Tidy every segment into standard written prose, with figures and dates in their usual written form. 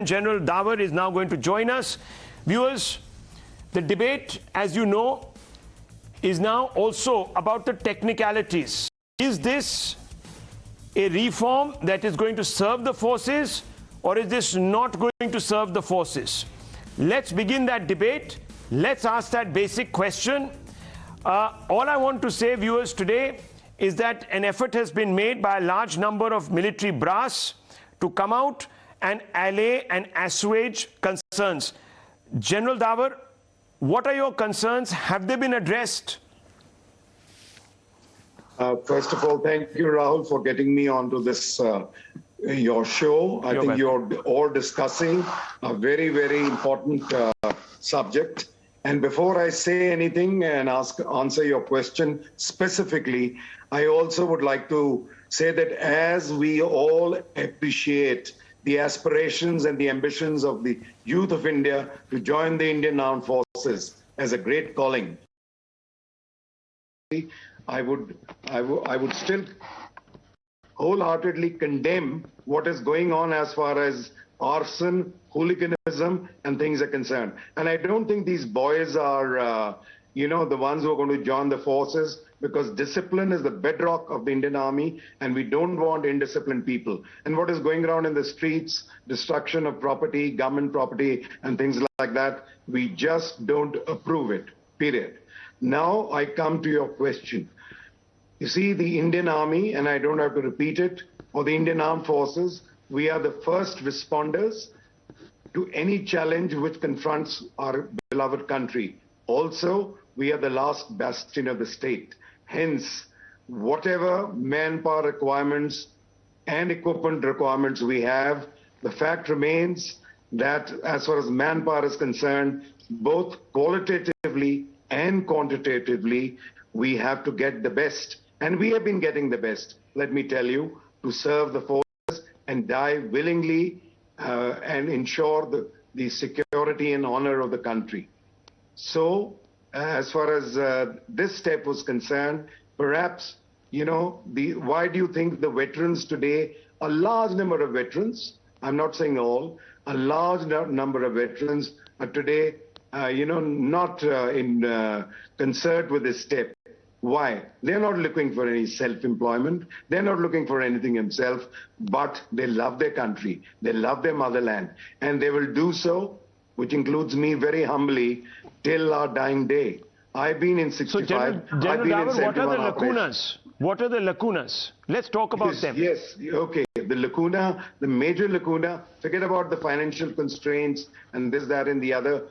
General Davar is now going to join us. Viewers, the debate, as you know, is now also about the technicalities. Is this a reform that is going to serve the forces, or is this not going to serve the forces? Let's begin that debate. Let's ask that basic question. All I want to say, viewers, today is that an effort has been made by a large number of military brass to come out and allay and assuage concerns. General Davar, what are your concerns? Have they been addressed? First of all, thank you, Rahul, for getting me onto this your show. I think you're all discussing a very, very important subject. And before I say anything and answer your question specifically, I also would like to say that as we all appreciate the aspirations and the ambitions of the youth of India to join the Indian Armed Forces as a great calling, I would still wholeheartedly condemn what is going on as far as arson, hooliganism, and things are concerned. And I don't think these boys are, the ones who are going to join the forces, because discipline is the bedrock of the Indian Army, and we don't want indisciplined people. And what is going around in the streets, destruction of property, government property, and things like that, we just don't approve it, period. Now I come to your question. You see, the Indian Army, and I don't have to repeat it, or the Indian Armed Forces, we are the first responders to any challenge which confronts our beloved country. Also, we are the last bastion of the state. Hence, whatever manpower requirements and equipment requirements we have, the fact remains that as far as manpower is concerned, both qualitatively and quantitatively, we have to get the best. And we have been getting the best, let me tell you, to serve the forces and die willingly and ensure the security and honor of the country. So, as far as this step was concerned, perhaps, why do you think the veterans today, a large number of veterans, I'm not saying all, a large number of veterans are today, not in concert with this step? Why? They're not looking for any self-employment. They're not looking for anything themselves, but they love their country. They love their motherland. And they will do so, which includes me very humbly, till our dying day. I've been in 65. So, General Davar, what are the lacunas? What are the lacunas? Let's talk about them. Yes, okay. The major lacuna, forget about the financial constraints and this, that, and the other,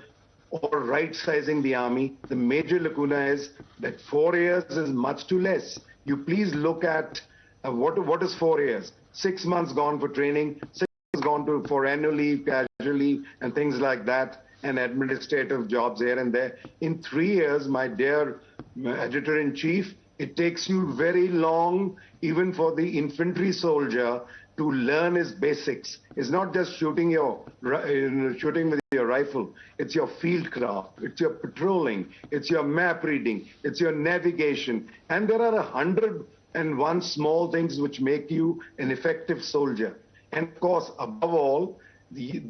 or right-sizing the army. The major lacuna is that 4 years is much too less. You please look at what is 4 years? 6 months gone for training, 6 months gone for annual leave, casual leave, and things like that, and administrative jobs here and there. In 3 years, my dear Editor-in-Chief, it takes you very long, even for the infantry soldier, to learn his basics. It's not just shooting with your rifle. It's your field craft. It's your patrolling. It's your map reading. It's your navigation. And there are 101 small things which make you an effective soldier. And of course, above all, the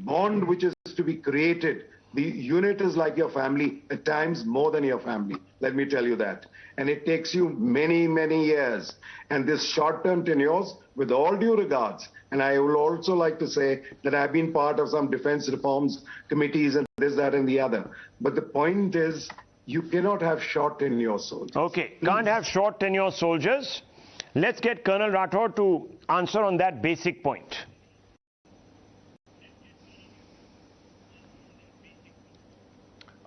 bond which is to be created. The unit is like your family, at times more than your family. Let me tell you that. And it takes you many, many years. And this short-term tenures, with all due regards, and I will also like to say that I've been part of some defense reforms committees and this, that, and the other. But the point is, you cannot have short tenure soldiers. Okay, can't have short tenure soldiers. Let's get Colonel Rathore to answer on that basic point.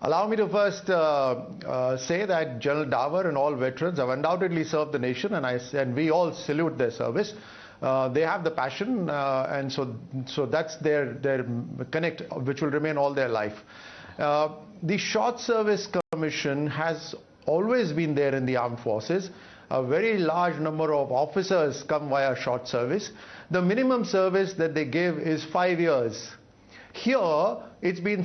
Allow me to first say that General Davar and all veterans have undoubtedly served the nation, and we all salute their service. They have the passion, and so that's their connect, which will remain all their life. The Short Service Commission has always been there in the armed forces. A very large number of officers come via short service. The minimum service that they give is 5 years. Here, it's been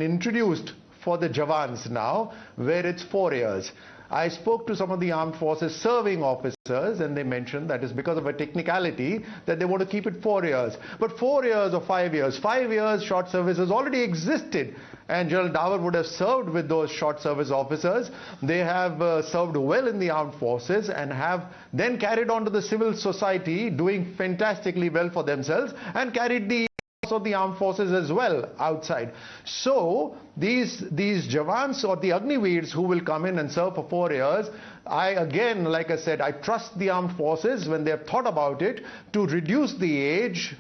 introduced for the Jawans now, where it's 4 years. I spoke to some of the armed forces serving officers, and they mentioned that it's because of a technicality that they want to keep it 4 years. But 4 years or 5 years, 5 years short service has already existed, and General Davar would have served with those short service officers. They have served well in the armed forces and have then carried on to the civil society, doing fantastically well for themselves, and carried the of the armed forces as well outside. So these Jawans or the Agniveers who will come in and serve for 4 years, again, like I said, I trust the armed forces when they have thought about it to reduce the age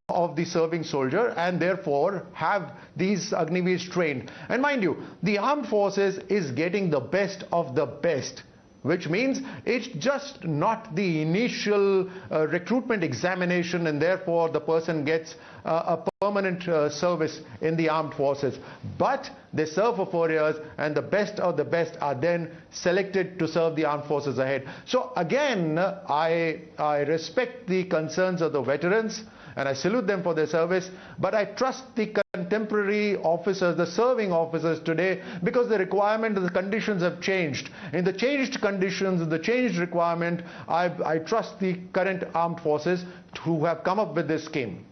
of the serving soldier and therefore have these Agniveers trained. And mind you, the armed forces is getting the best of the best, which means it's just not the initial recruitment examination and therefore the person gets a permanent service in the armed forces. But they serve for 4 years and the best of the best are then selected to serve the armed forces ahead. So again, I respect the concerns of the veterans and I salute them for their service, but I trust the contemporary officers, the serving officers today, because the requirement and the conditions have changed. In the changed conditions, the changed requirement, I trust the current armed forces who have come up with this scheme.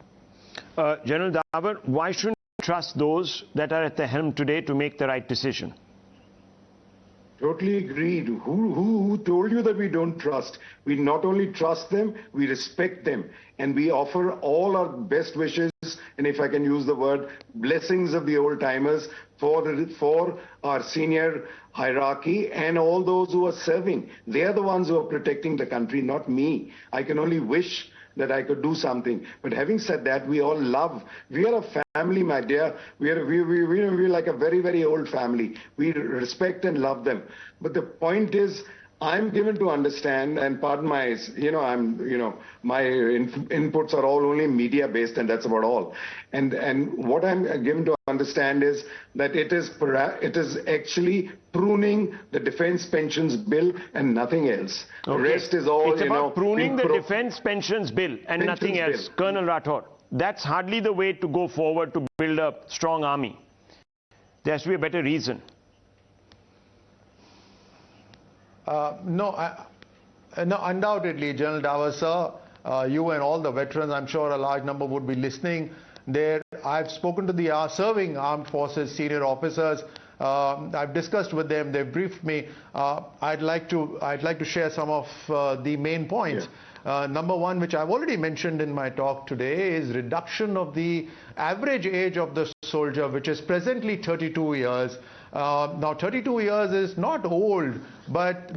General Davar, why shouldn't we trust those that are at the helm today to make the right decision? Totally agreed. Who told you that we don't trust? We not only trust them, we respect them. And we offer all our best wishes, and if I can use the word, blessings of the old-timers for our senior hierarchy and all those who are serving. They are the ones who are protecting the country, not me. I can only wish that I could do something. But having said that, we all love. We are a family, my dear. We're like a very, very old family. We respect and love them. But the point is, I'm given to understand, and pardon my, my inputs are all only media based, and that's about all. And what I'm given to understand is that it is actually pruning the defense pensions bill and nothing else. Okay. The rest is all, it's about pruning the defense pensions bill and nothing else. Bill. Colonel Rathore, that's hardly the way to go forward to build a strong army. There has to be a better reason. No, undoubtedly, General Davar, sir, you and all the veterans, I'm sure a large number would be listening there. I've spoken to the serving armed forces senior officers. I've discussed with them. They've briefed me. I'd like to share some of the main points. Yeah. Number one, which I've already mentioned in my talk today, is reduction of the average age of the soldier, which is presently 32 years. Now 32 years is not old, but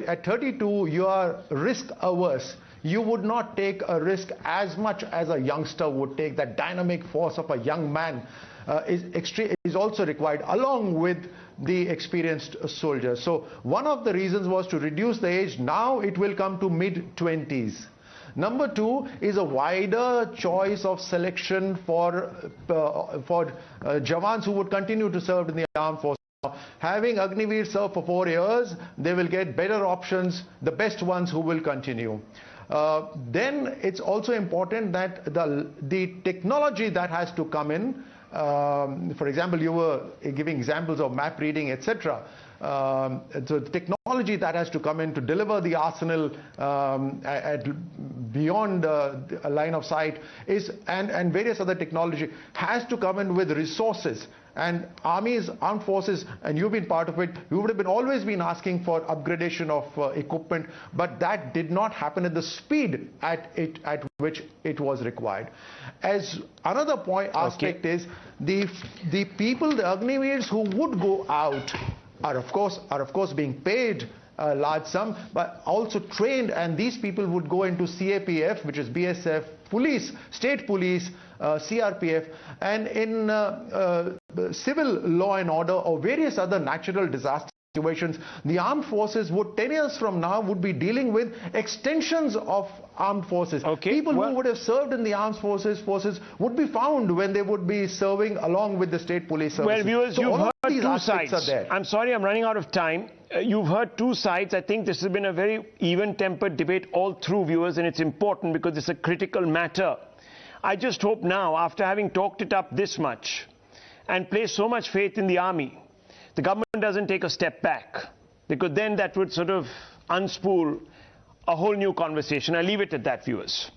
at 32 you are risk averse. You would not take a risk as much as a youngster would take. That dynamic force of a young man is also required along with the experienced soldier. So one of the reasons was to reduce the age. Now it will come to mid-20s. Number two is a wider choice of selection for Jawans who would continue to serve in the armed forces. Having Agniveer serve for 4 years, they will get better options, the best ones who will continue. Then it's also important that the technology that has to come in, for example, you were giving examples of map reading, etc. So the technology that has to come in to deliver the arsenal beyond a line of sight and various other technology has to come in with resources. And armies, armed forces, and you've been part of it, you would have always been asking for upgradation of equipment, but that did not happen at the speed at which it was required. As another aspect is the people, the Agniveers who would go out are of course being paid a large sum, but also trained, and these people would go into CAPF, which is BSF, police, state police, CRPF, and in civil law and order or various other natural disaster situations, the armed forces would 10 years from now would be dealing with extensions of armed forces. People who would have served in the armed forces would be found when they would be serving along with the state police services. Well, viewers, so you've heard two sides. I'm sorry, I'm running out of time. You've heard two sides. I think this has been a very even-tempered debate all through, viewers, and it's important because it's a critical matter. I just hope now, after having talked it up this much and placed so much faith in the army, the government doesn't take a step back. because then that would sort of unspool a whole new conversation. I'll leave it at that, viewers.